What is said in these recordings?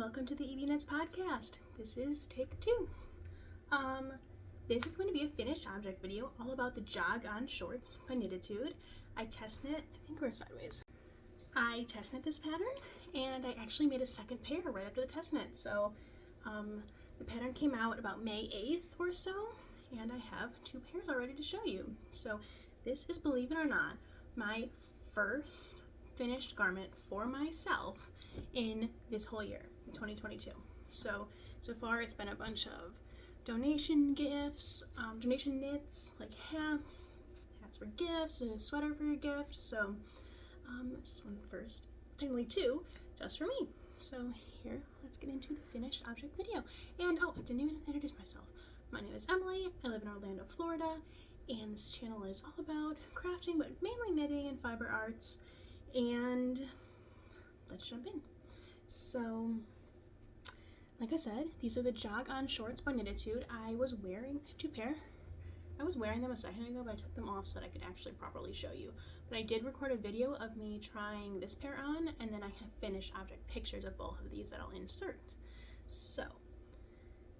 welcome to the EB Knits podcast. This is take 2. This is going to be a finished object video all about the Jog On Shorts by Knitatude. I test knit, I think we're sideways. I test knit this pattern and I actually made a second pair right after the test knit. So the pattern came out about May 8th or so, and I have 2 pairs already to show you. So this is, believe it or not, my first finished garment for myself in this whole year, 2022. So far it's been a bunch of donation gifts, donation knits, like hats for gifts, and a sweater for your gift. So this one first, technically 2, just for me. So here, let's get into the finished object video. And oh, I didn't even introduce myself. My name is Emily, I live in Orlando, Florida, and this channel is all about crafting, but mainly knitting and fiber arts. And let's jump in. So, like I said, these are the Jog On Shorts by Knitatude. I have 2 pair. I was wearing them a second ago, but I took them off so that I could actually properly show you. But I did record a video of me trying this pair on, and then I have finished object pictures of both of these that I'll insert. So,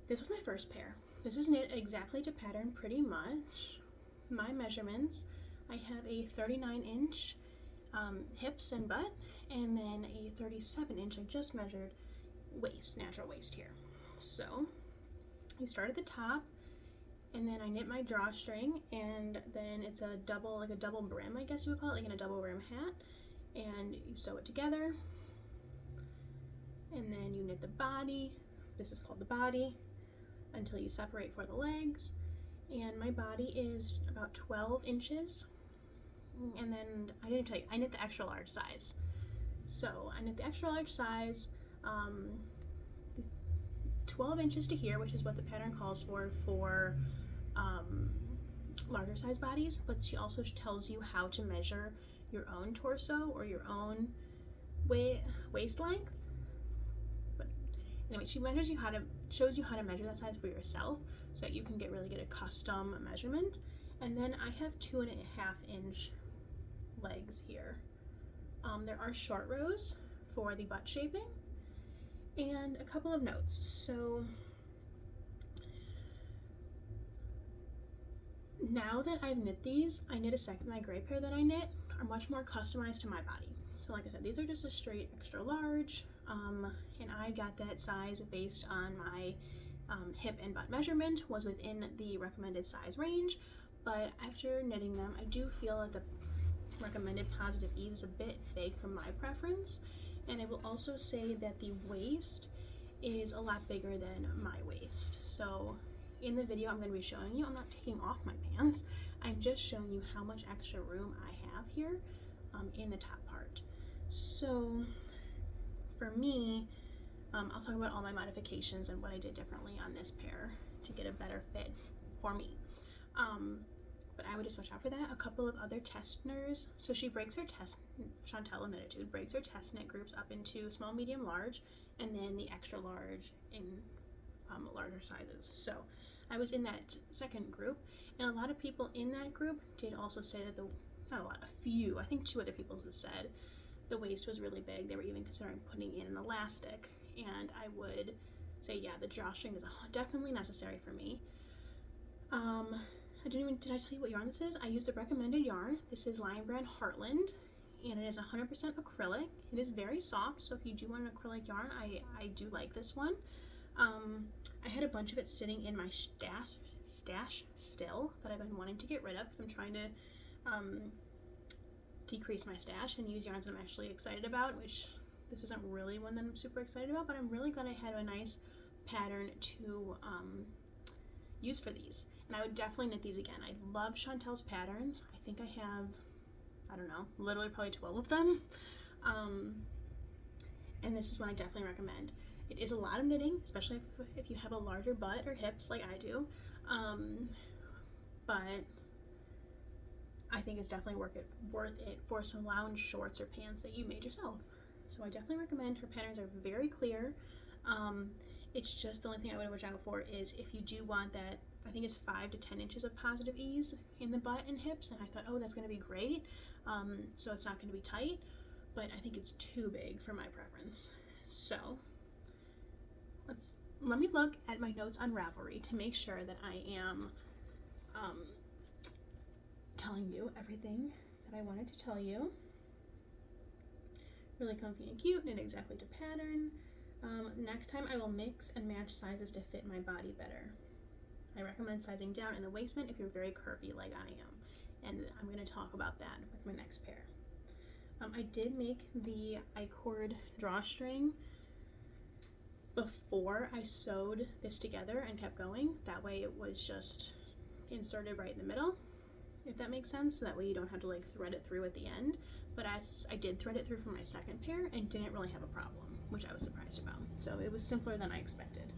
this was my first pair. This is knit exactly to pattern pretty much. My measurements, I have a 39-inch hips and butt, and then a 37-inch, I just measured, waist, natural waist here. So you start at the top, and then I knit my drawstring, and then it's a double brim, I guess you would call it, like in a double brim hat, and you sew it together, and then you knit the body. This is called the body, until you separate for the legs. And my body is about 12 inches. And then I didn't tell you, I knit the extra large size. So I knit the extra large size, 12 inches to here, which is what the pattern calls for larger size bodies, but she also tells you how to measure your own torso or your own waist length. But anyway, she shows you how to measure that size for yourself so that you can get really good at custom measurement. And then I have 2.5-inch legs here. There are short rows for the butt shaping, and a couple of notes. So now that I've knit these, I knit my gray pair that I knit are much more customized to my body. So like I said, these are just a straight extra large, and I got that size based on my hip and butt measurement was within the recommended size range. But after knitting them, I do feel that the recommended positive ease is a bit vague from my preference. And I will also say that the waist is a lot bigger than my waist. So in the video I'm going to be showing you, I'm not taking off my pants, I'm just showing you how much extra room I have here in the top part. So for me, I'll talk about all my modifications and what I did differently on this pair to get a better fit for me. But I would just watch out for that. A couple of other testers. So she breaks her Chantel of Knitatude breaks her test knit groups up into small, medium, large, and then the extra large in larger sizes. So I was in that second group, and a lot of people in that group did also say that a few, I think 2 other people have said the waist was really big. They were even considering putting in an elastic, and I would say, yeah, the drawstring is definitely necessary for me. Did I tell you what yarn this is? I used the recommended yarn. This is Lion Brand Heartland, and it is 100% acrylic. It is very soft, so if you do want an acrylic yarn, I do like this one. I had a bunch of it sitting in my stash still that I've been wanting to get rid of because I'm trying to decrease my stash and use yarns that I'm actually excited about, which this isn't really one that I'm super excited about, but I'm really glad I had a nice pattern to use for these. And I would definitely knit these again. I love Chantel's patterns. I think I have, I don't know, literally probably 12 of them. And this is one I definitely recommend. It is a lot of knitting, especially if you have a larger butt or hips like I do. But I think it's definitely worth it for some lounge shorts or pants that you made yourself. So I definitely recommend. Her patterns are very clear. It's just the only thing I would watch out for is if you do want that, I think it's 5 to 10 inches of positive ease in the butt and hips, and I thought, oh, that's going to be great. So it's not going to be tight, but I think it's too big for my preference. So let me look at my notes on Ravelry to make sure that I am telling you everything that I wanted to tell you. Really comfy and cute, knit exactly to pattern. Next time I will mix and match sizes to fit my body better. I recommend sizing down in the waistband if you're very curvy like I am. And I'm going to talk about that with my next pair. I did make the I-cord drawstring before I sewed this together and kept going. That way it was just inserted right in the middle, if that makes sense. So that way you don't have to like thread it through at the end. But I did thread it through for my second pair and didn't really have a problem, which I was surprised about. So it was simpler than I expected.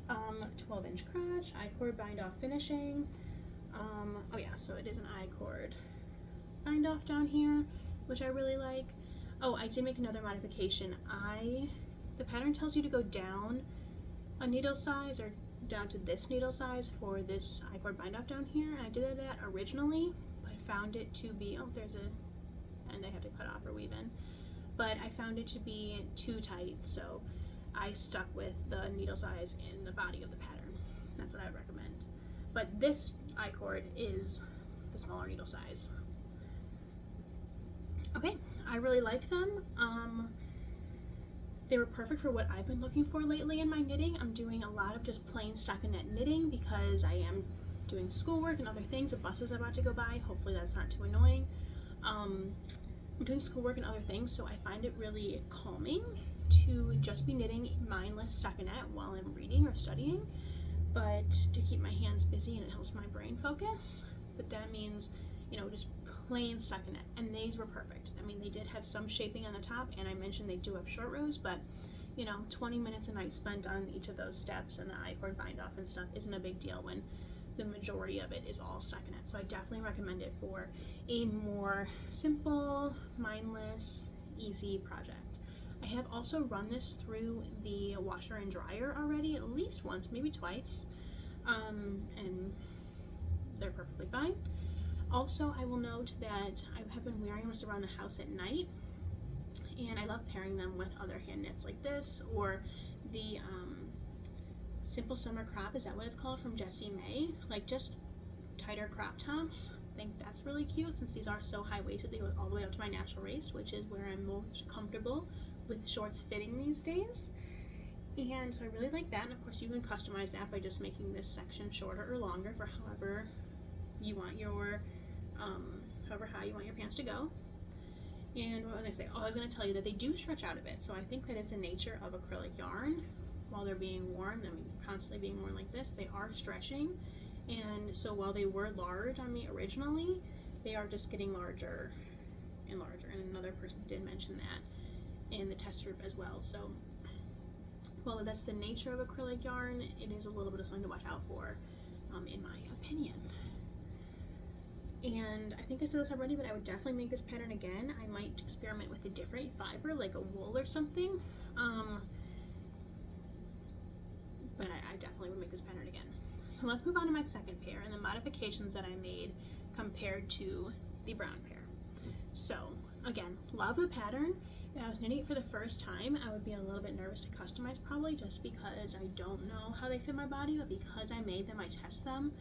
12-inch crotch, I-cord bind off finishing. Oh yeah, so it is an I-cord bind off down here, which I really like. Oh, I did make another modification. The pattern tells you to go down a needle size or down to this needle size for this I-cord bind off down here. And I did that originally, but I found it to be, oh, there's a end I have to cut off or weave in. But I found it to be too tight, so I stuck with the needle size in the body of the pattern. That's what I would recommend. But this I-cord is the smaller needle size. Okay, I really like them. They were perfect for what I've been looking for lately in my knitting. I'm doing a lot of just plain stockinette knitting because I am doing schoolwork and other things. A bus is about to go by. Hopefully that's not too annoying. I'm doing schoolwork and other things, so I find it really calming to just be knitting mindless stockinette while I'm reading or studying, but to keep my hands busy, and it helps my brain focus. But that means, you know, just plain stockinette, and these were perfect. I mean, they did have some shaping on the top, and I mentioned they do have short rows, but you know, 20 minutes a night spent on each of those steps and the I-cord bind off and stuff isn't a big deal when the majority of it is all stockinette. So I definitely recommend it for a more simple, mindless, easy project. I have also run this through the washer and dryer already, at least once, maybe twice, and they're perfectly fine. Also, I will note that I have been wearing this around the house at night, and I love pairing them with other hand knits like this, or the Simple Summer Crop, is that what it's called, from Jessie May? Like just tighter crop tops. I think that's really cute since these are so high-waisted. They go all the way up to my natural waist, which is where I'm most comfortable with shorts fitting these days. And so I really like that, and of course you can customize that by just making this section shorter or longer for however you want your however high you want your pants to go. And what was I going to say? Oh, I was going to tell you that they do stretch out a bit, so I think that is the nature of acrylic yarn. While they're being worn, I mean constantly being worn like this, they are stretching, and so while they were large on me originally, they are just getting larger and larger, and another person did mention that in the test group as well. So while that's the nature of acrylic yarn, it is a little bit of something to watch out for, in my opinion. And I think I said this already, but I would definitely make this pattern again. I might experiment with a different fiber, like a wool or something. But I definitely would make this pattern again. So let's move on to my second pair and the modifications that I made compared to the brown pair. So again, love the pattern. If I was knitting it for the first time, I would be a little bit nervous to customize, probably just because I don't know how they fit my body, but because I made them, I test them.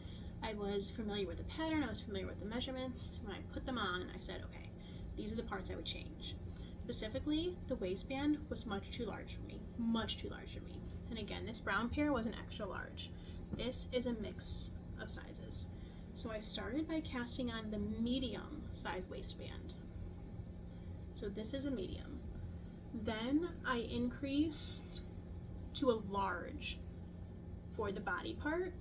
I was familiar with the pattern, I was familiar with the measurements. When I put them on, I said, okay, these are the parts I would change. Specifically, the waistband was much too large for me, much too large for me. And again, this brown pair was an extra large. This is a mix of sizes. So I started by casting on the medium size waistband. So this is a medium. Then I increased to a large for the body part.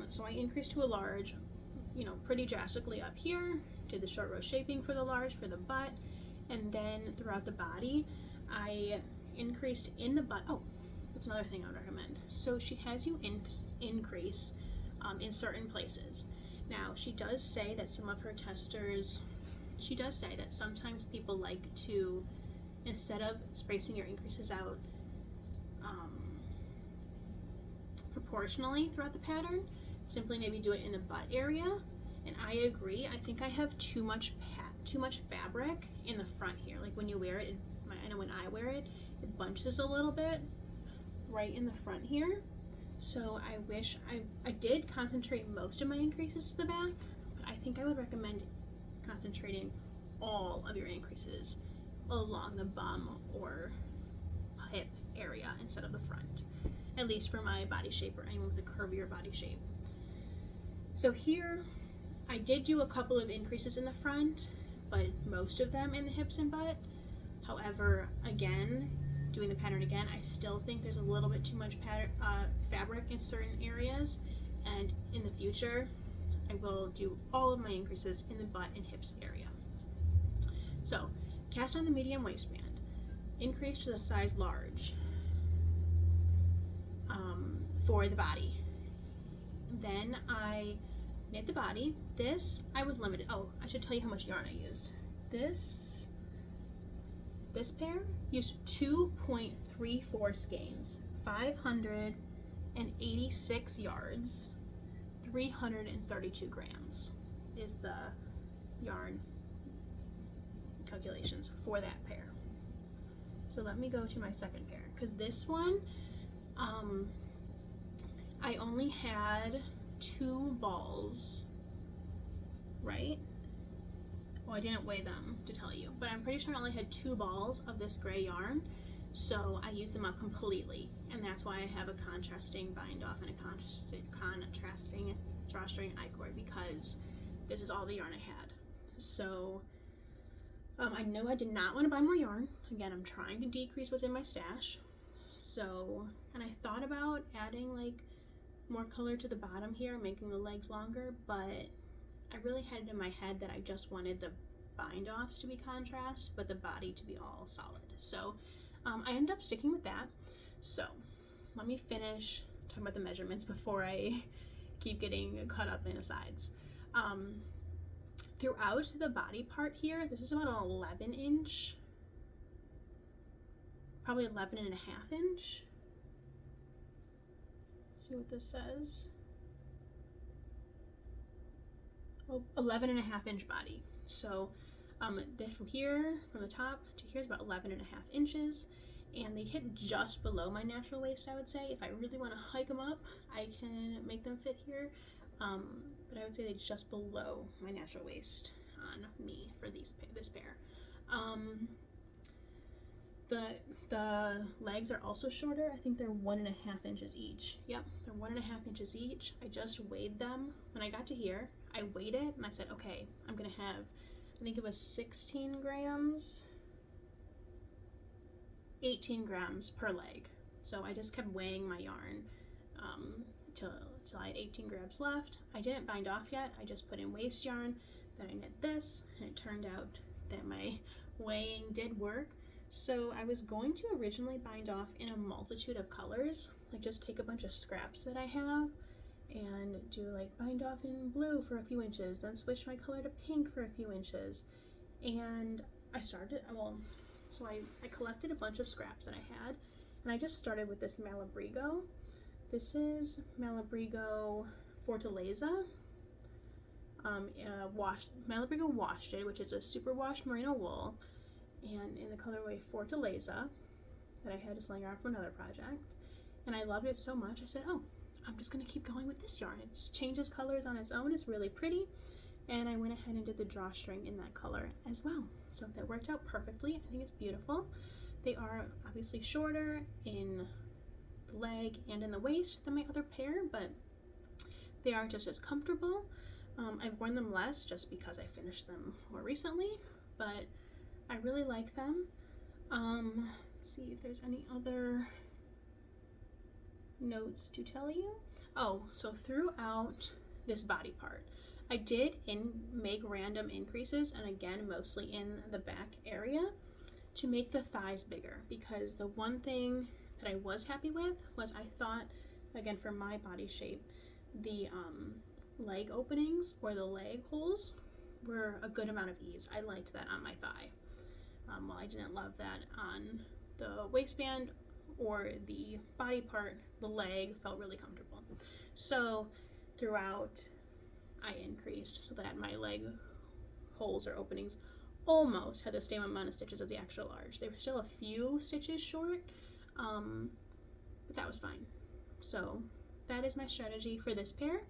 So I increased to a large, you know, pretty drastically up here, did the short row shaping for the large for the butt, and then throughout the body, I increased in the butt. Oh, that's another thing I would recommend. So she has you increase in certain places. Now, she does say that some of her testers, she does say that sometimes people like to, instead of spacing your increases out proportionally throughout the pattern, simply maybe do it in the butt area. And I agree. I think I have too much fabric in the front here. Like when you wear it, I know when I wear it, it bunches a little bit right in the front here. So I wish I did concentrate most of my increases to the back, but I think I would recommend concentrating all of your increases along the bum or hip area instead of the front, at least for my body shape or anyone with a curvier body shape. So here I did do a couple of increases in the front, but most of them in the hips and butt. However, again, doing the pattern again, I still think there's a little bit too much fabric in certain areas, and in the future I will do all of my increases in the butt and hips area. So cast on the medium waistband, increase to the size large for the body. Then I knit the body. This I was limited. Oh, I should tell you how much yarn I used. This pair used 2.34 skeins, 586 yards, 332 grams is the yarn calculations for that pair. So let me go to my second pair, because this one I only had 2 balls, right? Well, I didn't weigh them to tell you, but I'm pretty sure I only had 2 balls of this gray yarn, so I used them up completely, and that's why I have a contrasting bind off and a contrasting drawstring I-cord, because this is all the yarn I had. So I know I did not want to buy more yarn. Again, I'm trying to decrease what's in my stash. So, and I thought about adding like more color to the bottom here, making the legs longer, but I really had it in my head that I just wanted the bind offs to be contrast, but the body to be all solid. So I ended up sticking with that. So let me finish talking about the measurements before I keep getting caught up in asides. Throughout the body part here, this is about an 11 inch, probably 11 and a half inch. Let's see what this says. 11 and a half inch body. So then from here, from the top to here is about 11 and a half inches, and they hit just below my natural waist, I would say. If I really want to hike them up, I can make them fit here, but I would say they're just below my natural waist on me for this pair. The legs are also shorter. I think they're 1.5 inches each. Yep, they're 1.5 inches each. I just weighed them when I got to here. I weighed it and I said, okay, I'm gonna have, I think it was 16 grams, 18 grams per leg. So I just kept weighing my yarn till I had 18 grams left. I didn't bind off yet. I just put in waist yarn. Then I knit this, and it turned out that my weighing did work. So I was going to originally bind off in a multitude of colors, like just take a bunch of scraps that I have and do like bind off in blue for a few inches, then switch my color to pink for a few inches. And I started, so I collected a bunch of scraps that I had, and I just started with this Malabrigo. This is Malabrigo Fortaleza. Malabrigo Washed, which is a super washed merino wool, and in the colorway Fortaleza that I had to sling out for another project. And I loved it so much, I said, oh, I'm just gonna keep going with this yarn. It changes colors on its own, it's really pretty. And I went ahead and did the drawstring in that color as well. So that worked out perfectly. I think it's beautiful. They are obviously shorter in the leg and in the waist than my other pair, but they are just as comfortable. I've worn them less just because I finished them more recently, but I really like them. Let's see if there's any other notes to tell you. Oh, so throughout this body part, I did make random increases, and again, mostly in the back area, to make the thighs bigger, because the one thing that I was happy with was I thought, again, for my body shape, the leg openings or the leg holes were a good amount of ease. I liked that on my thigh. While I didn't love that on the waistband or the body part, the leg felt really comfortable. So throughout, I increased so that my leg holes or openings almost had the same amount of stitches as the extra large. They were still a few stitches short, but that was fine. So that is my strategy for this pair,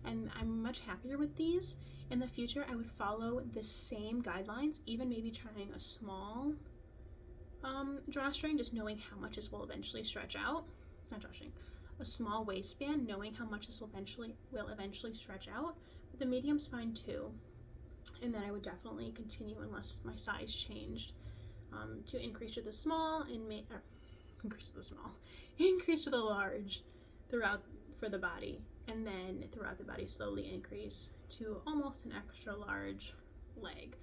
and I'm much happier with these. In the future, I would follow the same guidelines, even maybe trying a small drawstring, just knowing how much this will eventually stretch out. Not drawstring, a small waistband, knowing how much this will eventually stretch out. But the medium's fine too. And then I would definitely continue, unless my size changed, to increase to the small and increase to the large throughout for the body, and then throughout the body slowly increase to almost an extra large leg.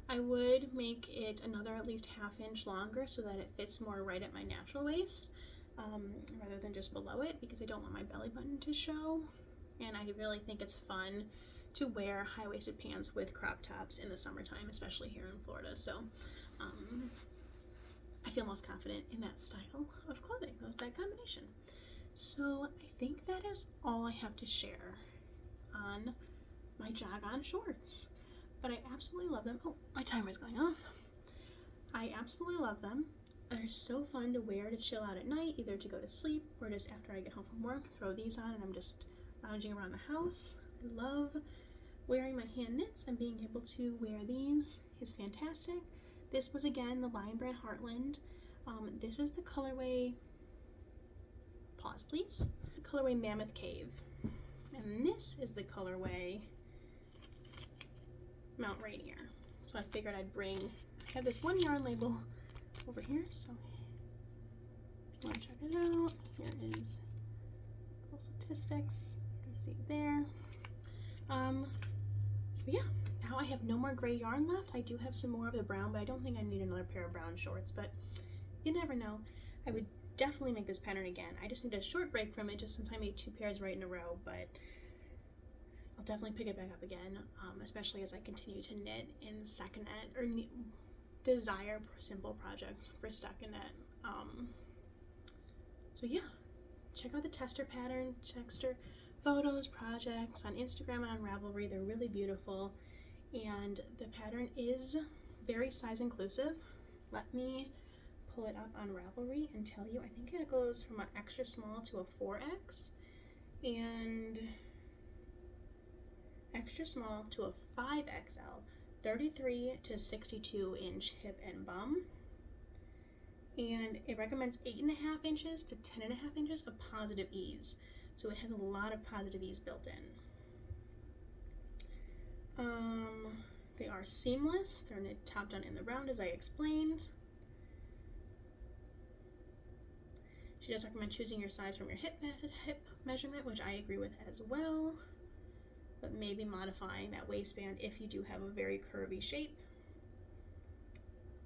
I would make it another at least 1/2 inch longer so that it fits more right at my natural waist, rather than just below it, because I don't want my belly button to show. And I really think it's fun to wear high-waisted pants with crop tops in the summertime, especially here in Florida. So I feel most confident in that style of clothing, with that combination. So I think that is all I have to share on my jog-on shorts. But I absolutely love them. Oh, my timer's going off. I absolutely love them. They're so fun to wear to chill out at night, either to go to sleep or just after I get home from work, throw these on and I'm just lounging around the house. I love wearing my hand knits, and being able to wear these is fantastic. This was again the Lion Brand Heartland. This is the colorway, pause please, the colorway Mammoth Cave. And this is the colorway Mount Rainier. So I figured I'd bring, I have this one yarn label over here, so if you want to check it out, here is a couple statistics. You can see it there. But yeah, now I have no more gray yarn left. I do have some more of the brown, but I don't think I need another pair of brown shorts, but you never know. I would definitely make this pattern again. I just need a short break from it, just since I made 2 pairs right in a row, but I'll definitely pick it back up again, especially as I continue to knit in stockinette, or desire simple projects for stockinette. So yeah, check out the tester pattern, tester photos, projects on Instagram and on Ravelry. They're really beautiful, and the pattern is very size inclusive. Let me pull it up on Ravelry and tell you. I think it goes from an extra small to a 4X, and extra small to a 5XL, 33 to 62 inch hip and bum, and it recommends 8.5 inches to 10.5 inches of positive ease. So it has a lot of positive ease built in. They are seamless. They're knit top down in the round, as I explained. She does recommend choosing your size from your hip measurement, which I agree with as well, but maybe modifying that waistband if you do have a very curvy shape.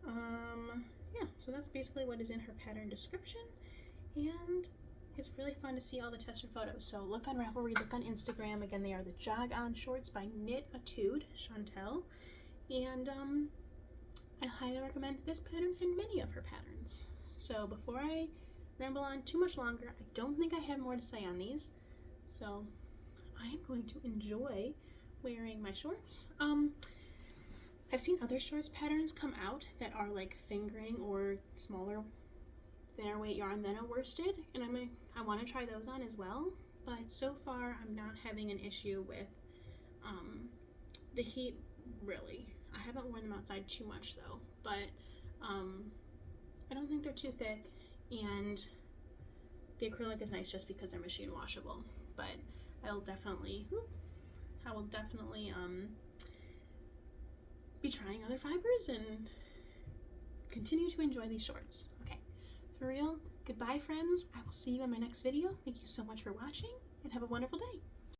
Yeah, so that's basically what is in her pattern description, and it's really fun to see all the tester photos. So look on Ravelry, look on Instagram. Again, they are the Jog On Shorts by Knitatude, Chantel. And I highly recommend this pattern and many of her patterns. So before I ramble on too much longer, I don't think I have more to say on these. So I am going to enjoy wearing my shorts. I've seen other shorts patterns come out that are like fingering or smaller, thinner weight yarn than a worsted, and I want to try those on as well. But so far, I'm not having an issue with the heat, really. I haven't worn them outside too much though, but I don't think they're too thick, and the acrylic is nice just because they're machine washable. But I will definitely be trying other fibers and continue to enjoy these shorts. Okay, for real, goodbye friends. I will see you in my next video. Thank you so much for watching, and have a wonderful day.